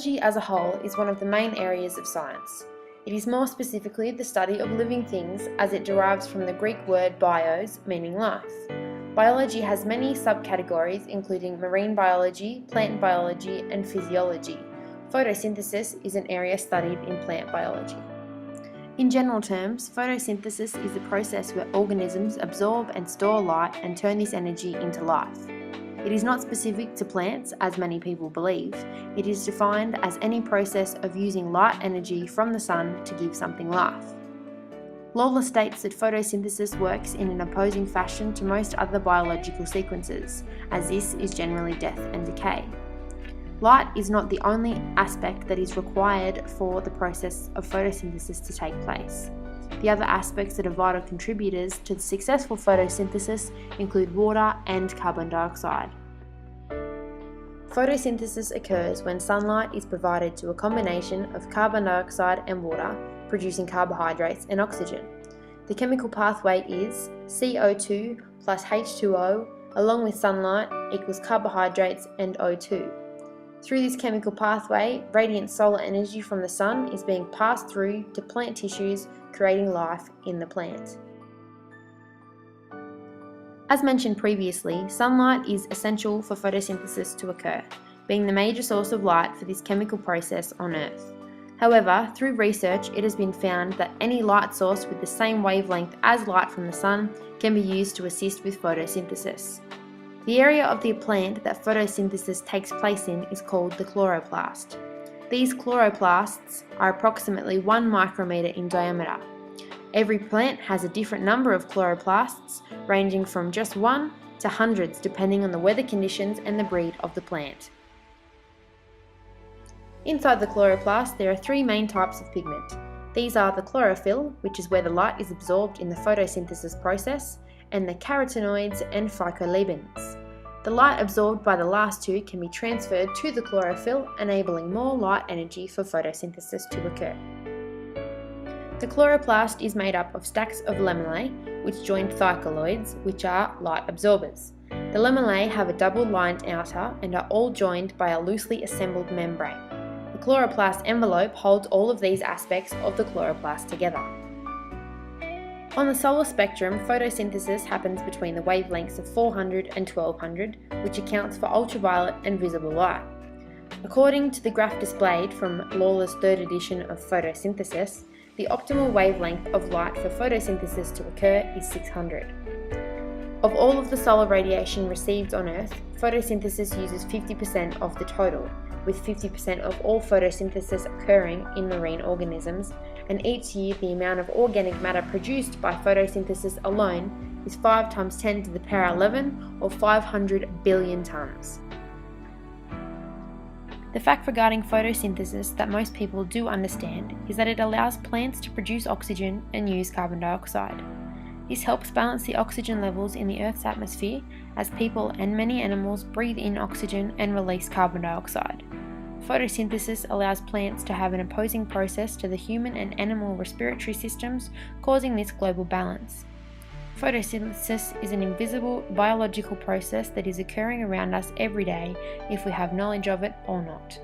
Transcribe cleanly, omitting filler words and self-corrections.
Biology as a whole is one of the main areas of science. It is more specifically the study of living things, as it derives from the Greek word bios, meaning life. Biology has many subcategories, including marine biology, plant biology, and physiology. Photosynthesis is an area studied in plant biology. In general terms, photosynthesis is the process where organisms absorb and store light and turn this energy into life. It is not specific to plants, as many people believe. It is defined as any process of using light energy from the sun to give something life. Lawler states that photosynthesis works in an opposing fashion to most other biological sequences, as this is generally death and decay. Light is not the only aspect that is required for the process of photosynthesis to take place. The other aspects that are vital contributors to the successful photosynthesis include water and carbon dioxide. Photosynthesis occurs when sunlight is provided to a combination of carbon dioxide and water, producing carbohydrates and oxygen. The chemical pathway is CO2 plus H2O along with sunlight equals carbohydrates and O2. Through this chemical pathway, radiant solar energy from the sun is being passed through to plant tissues, creating life in the plant. As mentioned previously, sunlight is essential for photosynthesis to occur, being the major source of light for this chemical process on Earth. However, through research, it has been found that any light source with the same wavelength as light from the sun can be used to assist with photosynthesis. The area of the plant that photosynthesis takes place in is called the chloroplast. These chloroplasts are approximately 1 micrometer in diameter. Every plant has a different number of chloroplasts, ranging from just 1 to hundreds depending on the weather conditions and the breed of the plant. Inside the chloroplast, there are 3 main types of pigment. These are the chlorophyll, which is where the light is absorbed in the photosynthesis process, and the carotenoids and phycolipins. The light absorbed by the last 2 can be transferred to the chlorophyll, enabling more light energy for photosynthesis to occur. The chloroplast is made up of stacks of lamellae, which join thylakoids, which are light absorbers. The lamellae have a double-lined outer and are all joined by a loosely assembled membrane. The chloroplast envelope holds all of these aspects of the chloroplast together. On the solar spectrum, photosynthesis happens between the wavelengths of 400 and 1200, which accounts for ultraviolet and visible light. According to the graph displayed from Lawler's 3rd edition of Photosynthesis, the optimal wavelength of light for photosynthesis to occur is 600. Of all of the solar radiation received on Earth, photosynthesis uses 50% of the total, with 50% of all photosynthesis occurring in marine organisms, and each year the amount of organic matter produced by photosynthesis alone is 5 times 10 to the power 11, or 500 billion tons. The fact regarding photosynthesis that most people do understand is that it allows plants to produce oxygen and use carbon dioxide. This helps balance the oxygen levels in the Earth's atmosphere, as people and many animals breathe in oxygen and release carbon dioxide. Photosynthesis allows plants to have an opposing process to the human and animal respiratory systems, causing this global balance. Photosynthesis is an invisible biological process that is occurring around us every day, if we have knowledge of it or not.